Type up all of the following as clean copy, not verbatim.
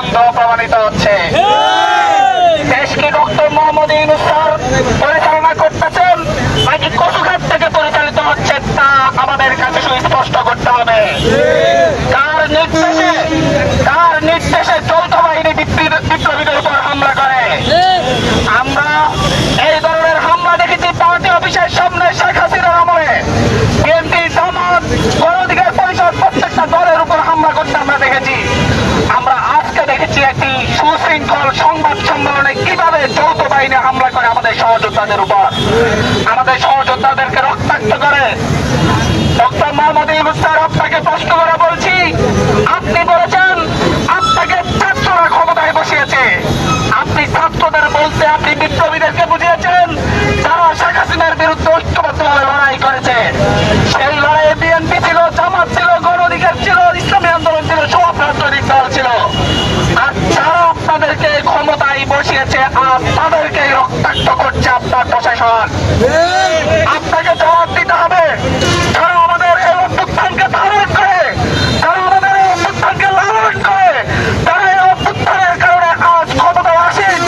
বন্ধ প্রমাণিত হচ্ছে। দেশকে ডক্টর মোহাম্মদ ইউনূস স্যার পরিচালনা করতেছেন নাকি কচুঘাট থেকে পরিচালিত হচ্ছে তা আমাদের কাছে সুস্পষ্ট করতে হবে। কার নির্দেশে যৌথ বাহিনী বিপ্লবীদের উপর হামলা করে? আমরা এই ধরনের হামলা দেখেছি পার্টি অফিসের সামনে শেখ হাসিনার আমলে। বিএনপি, জামাত, গণ অধিকার পরিষদ প্রত্যেকটা দলের উপর হামলা করতে আমরা দেখেছি। আমরা আজকে দেখেছি একটি সুশৃঙ্খল সংবাদ সম্মেলনে কিভাবে যৌথ বাহিনী হামলা করে আমাদের সহযোদ্ধাদের উপর, আমাদের সহযোদ্ধাদেরকে রক্তাক্ত করে। ডক্টর মোহাম্মদ ইউনূস স্যার, আপনাকে প্রশ্ন করে বলছি, আপনি বলেছেন আপনাকে ছাত্ররা ক্ষমতায় বসিয়েছে। আপনি ছাত্রদের বলতে আপনি বিপ্লবীদেরকে বুঝিয়েছেন যারা শেখ হাসিনার বিরুদ্ধে ঐক্যবদ্ধভাবে লড়াই করেছে। সেই লড়াইয়ে বিএনপি ছিল, জামাত ছিল, গণ অধিকার ছিল, ইসলামী আন্দোলন ছিল, সব রাজনৈতিক দল ছিল। আর যারা আপনাদেরকে ক্ষমতায় বসিয়েছে আর তাদেরকে রক্তাক্ত করছে আপনার প্রশাসন। আপনাকে জবাব দিতে হবে। যারা আমাদের এই অভ্যুত্থানকে ধারণ করে, যারা আমাদের এই অভ্যুত্থানকে লালন করে, যারা এই অভ্যুত্থানের কারণে আজ ক্ষমতায় আসেন,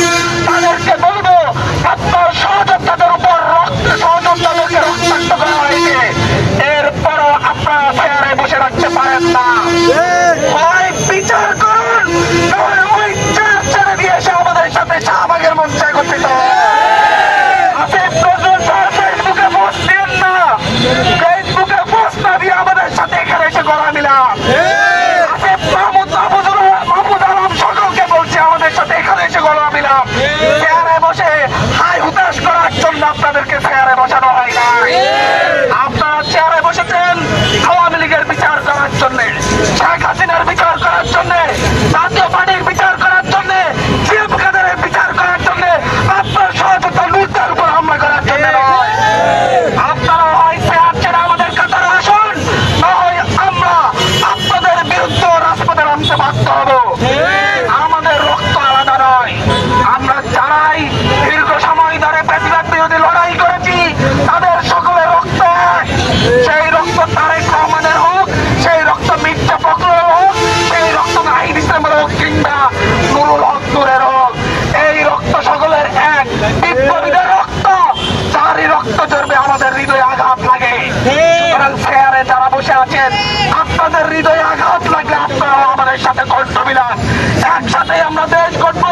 তাদেরকে বলবো আপনার সহযোদ্ধাদের উপর সহযোদ্ধাদেরকে রক্তাক্ত করা হয়েছে। এরপরও আপনারা চেয়ারে বসে রাখতে পারেন না। হয় বিচার করুন, নয় ওই চেয়ার ছেড়ে দিয়ে এসে আমাদের সাথে শাহবাগের মঞ্চে একত্রিত হন। ফেসবুকে পোস্ট দিন না, ফেসবুকে পোস্ট না দিয়ে আমাদের সাথে এখানে এসে গলা মিলান। মাহমুদ আলম সকলকে বলছি আমাদের সাথে এখানে এসে গলা মিলান। চেয়ারে বসে হাই হুতাশ করার জন্য আপনাদেরকে চেয়ারে বসানো হয় না। আপনারা চেয়ারে বসেছেন আওয়ামী লীগের বিচার করার জন্য, শেখ হাসিনার বিচার করার জন্য, জাতীয় পার্টির বিচার করার জন্য, জিএম কাদেরের বিচার করার জন্য, আপনার সহযোদ্ধা লুটদের উপর হামলা করার জন্য নয়। আপনারা হয় চেয়ার ছেড়ে আমাদের কাতারে আসুন, না হয় আমরা আপনাদের বিরুদ্ধে রাজপথে নামতে বাধ্য হব। আমাদের রক্ত আলাদা নয়। আমরা যারাই দীর্ঘ সময় ধরে ফ্যাসিবাদ বিরোধী লড়াই করেছি তাদের সকলের রক্ত এক। সেই রক্ত তারেক রহমানের হোক, সেই রক্ত মির্জা ফখরুলের হোক, সেই রক্ত নাহিদ ইসলামের হোক কিংবা নুরুল হক নূরের হোক, এই রক্ত সকলের এক। বিপ্লবীদের রক্ত, যারই রক্ত ঝরবে আমাদের হৃদয়ে আঘাত লাগে। সুতরাং চেয়ারে যারা বসে আছেন, আপনাদের হৃদয়ে আঘাত লাগলে আপনারা আমাদের সাথে কণ্ঠ মিলান। একসাথে আমরা দেশ গঠন